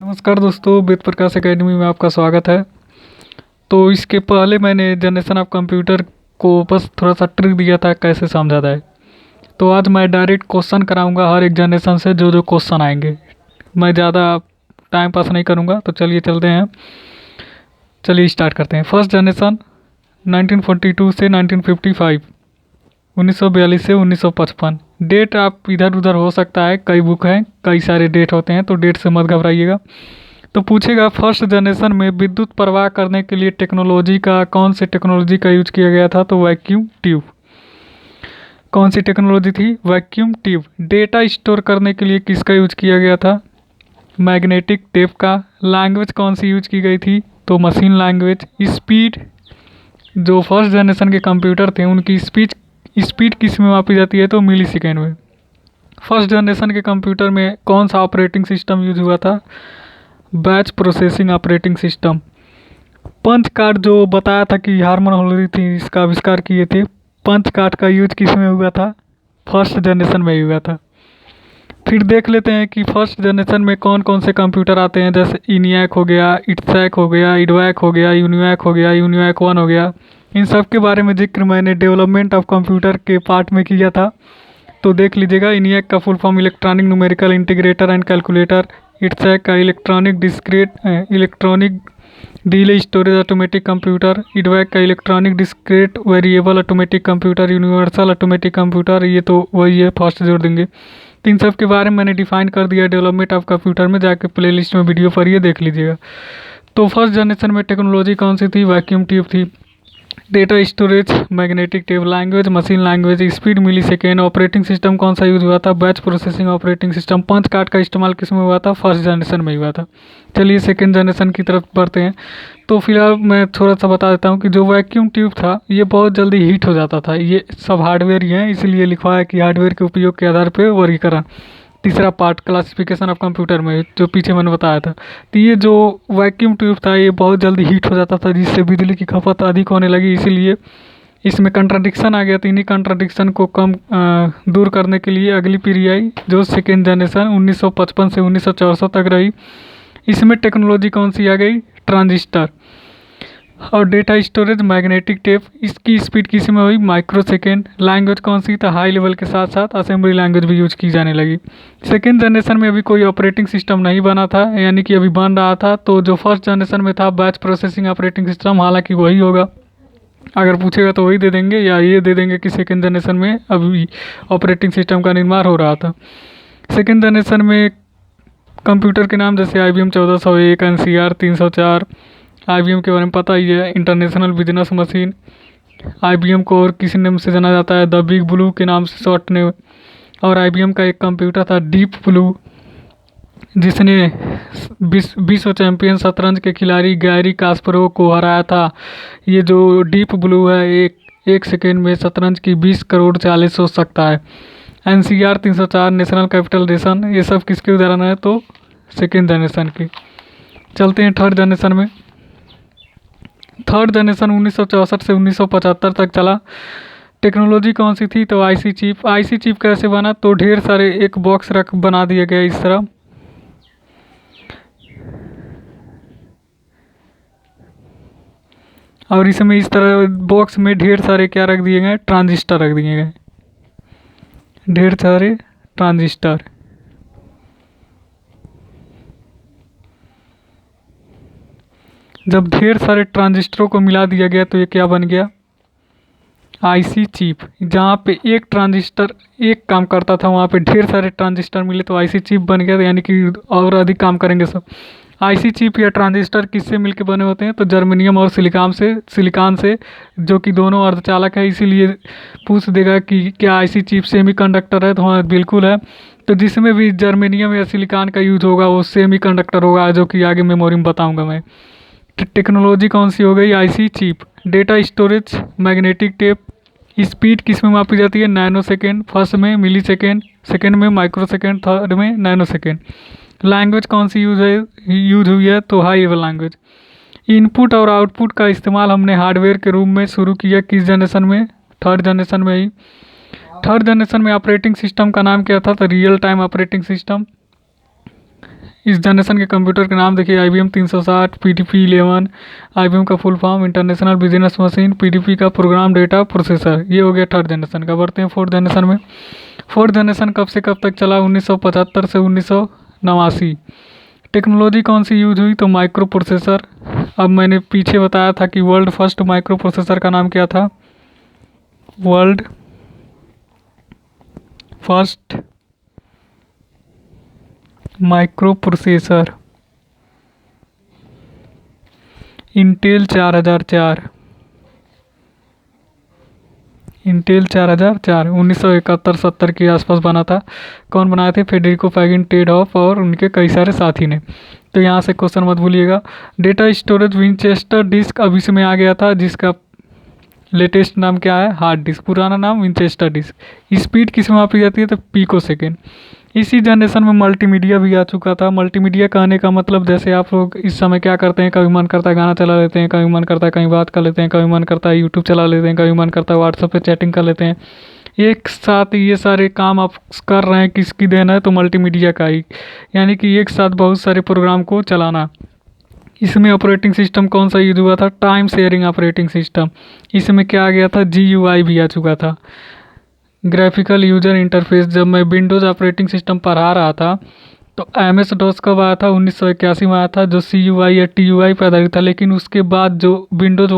नमस्कार दोस्तों, वेद प्रकाश एकेडमी में आपका स्वागत है। तो इसके पहले मैंने जनरेशन ऑफ कंप्यूटर को बस थोड़ा सा ट्रिक दिया था कैसे समझा जाए। तो आज मैं डायरेक्ट क्वेश्चन कराऊंगा हर एक जनरेशन से जो जो क्वेश्चन आएंगे। मैं ज़्यादा टाइम पास नहीं करूंगा, तो चलिए चलते हैं। चलिए स्टार्ट करते हैं। फर्स्ट जनरेशन 1942 से 1955, 1942 से 1955। डेट आप इधर उधर हो सकता है, कई बुक हैं, कई सारे डेट होते हैं, तो डेट से मत घबराइएगा। तो पूछेगा फर्स्ट जनरेशन में विद्युत प्रवाह करने के लिए टेक्नोलॉजी का कौन सी टेक्नोलॉजी का यूज किया गया था, तो वैक्यूम ट्यूब। कौन सी टेक्नोलॉजी थी? Vacuum tube. डेटा स्टोर करने के लिए किसका यूज किया गया था? मैग्नेटिक टेप का। लैंग्वेज कौन सी यूज की गई थी? तो मशीन लैंग्वेज। स्पीड, जो फर्स्ट जनरेशन के कंप्यूटर थे उनकी स्पीड किस में मापी जाती है? तो मिली सेकेंड में। फर्स्ट जनरेशन के कंप्यूटर में कौन सा ऑपरेटिंग सिस्टम यूज हुआ था? Batch processing operating system. Punch card जो बताया था कि हार्मन होलरी थी इसका आविष्कार किए थे, पंच कार्ड का यूज किस में हुआ था? फर्स्ट जनरेशन में ही हुआ था। फिर देख लेते हैं कि फर्स्ट जनरेशन में कौन कौन से कंप्यूटर आते हैं, जैसे इनियाक हो गया, इट्सैक हो गया, इडवैक हो गया, यूनिवैक हो गया, यूनिवैक 1 हो गया। इन सब के बारे में जिक्र मैंने डेवलपमेंट ऑफ कंप्यूटर के पार्ट में किया था, तो देख लीजिएगा। इनियाक का full form electronic numerical integrator and calculator. EDSAC का electronic delay storage automatic computer. EDVAC का electronic discrete variable automatic computer, universal automatic computer. ये तो वही है, फर्स्ट जोड़ देंगे। तो इन सब के बारे में मैंने डिफाइन कर दिया डेवलपमेंट ऑफ कंप्यूटर में, जाके प्लेलिस्ट में वीडियो पढ़िए, देख लीजिएगा। तो फर्स्ट जनरेशन में टेक्नोलॉजी कौन सी थी? वैक्यूम ट्यूब थी। Data storage magnetic tape. Language machine language. Speed millisecond. Operating system कौन सा यूज हुआ था? Batch processing operating system. Punch card का इस्तेमाल किस में हुआ था? फर्स्ट जनरेशन में हुआ था। चलिए सेकेंड जनरेशन की तरफ बढ़ते हैं। तो फिलहाल मैं थोड़ा सा बता देता हूँ कि जो वैक्यूम ट्यूब था ये बहुत जल्दी हीट हो जाता था। ये सब हार्डवेयर ही हैं, इसलिए लिखा है कि हार्डवेयर के उपयोग के आधार पर वर्गीकरण। तीसरा पार्ट क्लासिफिकेशन ऑफ कंप्यूटर में जो पीछे मैंने बताया था। तो ये जो वैक्यूम ट्यूब था ये बहुत जल्दी हीट हो जाता था, जिससे बिजली की खपत अधिक होने लगी, इसीलिए इसमें कंट्राडिक्शन आ गया। तो इन्हीं कंट्राडिक्शन को दूर करने के लिए अगली पीढ़ी आई, जो सेकेंड जनरेशन 1955 से 1964 तक रही। इसमें टेक्नोलॉजी कौन सी आ गई? ट्रांजिस्टर। और डेटा स्टोरेज मैग्नेटिक टेप। इसकी स्पीड किस में हुई? Micro second. लैंग्वेज कौन सी? था हाई लेवल के साथ साथ असेंबली लैंग्वेज भी यूज की जाने लगी। सेकेंड जनरेशन में अभी कोई ऑपरेटिंग सिस्टम नहीं बना था, यानी कि अभी बन रहा था। तो जो फर्स्ट जनरेशन में था बैच प्रोसेसिंग ऑपरेटिंग सिस्टम, हालांकि वही होगा। अगर पूछेगा तो वही दे देंगे, या ये दे देंगे कि सेकेंड जनरेशन में अभी ऑपरेटिंग सिस्टम का निर्माण हो रहा था। सेकेंड जनरेशन में कंप्यूटर के नाम जैसे IBM 1401, NCR 304। IBM के बारे में पता ही है, इंटरनेशनल बिजनेस मशीन। IBM को और किसी नाम से जाना जाता है? द बिग ब्लू के नाम से शॉर्ट नेम। और IBM का एक कंप्यूटर था डीप ब्लू, जिसने विश्व चैंपियन शतरंज के खिलाड़ी गैरी कास्परोव को हराया था। ये जो डीप ब्लू है एक सेकेंड में शतरंज की 20 करोड़ चालें सोच सकता है। NCR 304 national capital ration. ये सब किसके उदाहरण है? तो सेकेंड जनरेशन के। चलते हैं थर्ड जनरेशन में। थर्ड जनरेशन 1964 से 1975 तक चला। टेक्नोलॉजी कौन सी थी? तो IC चिप। IC चिप कैसे बना? तो ढेर सारे एक बॉक्स बना दिया गया इस तरह, और इसमें इस तरह बॉक्स में ढेर सारे क्या रख दिए गए? ट्रांजिस्टर रख दिए गए, ढेर सारे ट्रांजिस्टर। जब ढेर सारे ट्रांजिस्टरों को मिला दिया गया तो ये क्या बन गया? IC chip. जहाँ पे एक ट्रांजिस्टर एक काम करता था वहाँ पे ढेर सारे ट्रांजिस्टर मिले तो IC चिप बन गया, यानी कि और अधिक काम करेंगे सब। IC चिप या ट्रांजिस्टर किससे मिलके बने होते हैं? तो जर्मेनियम और सिलिकॉन से, जो कि दोनों अर्धचालक है। इसीलिए पूछ देगा कि क्या IC चिप सेमीकंडक्टर है? तो हाँ, बिल्कुल है। तो जिसमें भी जर्मेनियम या सिलिकॉन का यूज होगा वो सेमीकंडक्टर होगा, जो कि आगे मेमोरी में बताऊँगा मैं। टेक्नोलॉजी कौन सी हो गई? IC chip. Data storage magnetic tape. Speed किस में मापी जाती है? Nano second. फर्स्ट में मिली सेकेंड, सेकेंड में माइक्रो सेकेंड, थर्ड में नैनो सेकेंड। लैंग्वेज कौन सी यूज हुई है? तो हाई लेवल लैंग्वेज। इनपुट और आउटपुट का इस्तेमाल हमने हार्डवेयर के रूप में शुरू किया किस जनरेशन में? थर्ड जनरेशन में ही। थर्ड जनरेशन में ऑपरेटिंग सिस्टम का नाम क्या था? तो रियल टाइम ऑपरेटिंग सिस्टम। इस जनरेशन के कंप्यूटर के नाम देखिए, IBM 360, PDP 11, IBM का full form international business machine, PDP का प्रोग्राम डेटा प्रोसेसर। ये हो गया थर्ड जनरेशन का। बढ़ते हैं फोर्थ जनरेशन में। फोर्थ जनरेशन कब से कब तक चला? 1975 से 1989। टेक्नोलॉजी कौन सी यूज हुई? तो माइक्रो प्रोसेसर। अब मैंने पीछे बताया था कि वर्ल्ड फर्स्ट माइक्रो प्रोसेसर का नाम क्या था? World first micro processor Intel 4004। Intel 4004 1971-70 के आसपास बना था। कौन बनाए थे? फेडेरिको फैगिन टेडहॉफ और उनके कई सारे साथी ने। तो यहाँ से क्वेश्चन मत भूलिएगा। डेटा स्टोरेज विंचेस्टर डिस्क अब इसमें आ गया था, जिसका लेटेस्ट नाम क्या है? Hard disk. पुराना नाम विंचेस्टर डिस्क। स्पीड किस में मापी जाती है? तो पीको सेकेंड। इसी जनरेशन में मल्टीमीडिया भी आ चुका था। मल्टीमीडिया कहने का मतलब, जैसे आप लोग इस समय क्या करते हैं, कभी मन करता है गाना चला लेते हैं, कभी मन करता है कहीं बात कर लेते हैं, कभी मन करता है यूट्यूब चला लेते हैं, कभी मन करता है व्हाट्सएप पे चैटिंग कर लेते हैं। एक साथ ये सारे काम आप कर रहे हैं, किसकी देन है? तो मल्टीमीडिया का ही। यानी कि एक साथ बहुत सारे प्रोग्राम को चलाना। इसमें ऑपरेटिंग सिस्टम कौन सा यूज हुआ था? Time sharing operating system. इसमें क्या आ गया था? GUI भी आ चुका था, ग्राफिकल यूजर इंटरफेस। जब मैं विंडोज़ ऑपरेटिंग सिस्टम पढ़ा रहा था तो MS DOS कब आया था? 1981 में आया था, जो CUI या TUI पे आधारित था। लेकिन उसके बाद जो विंडोज़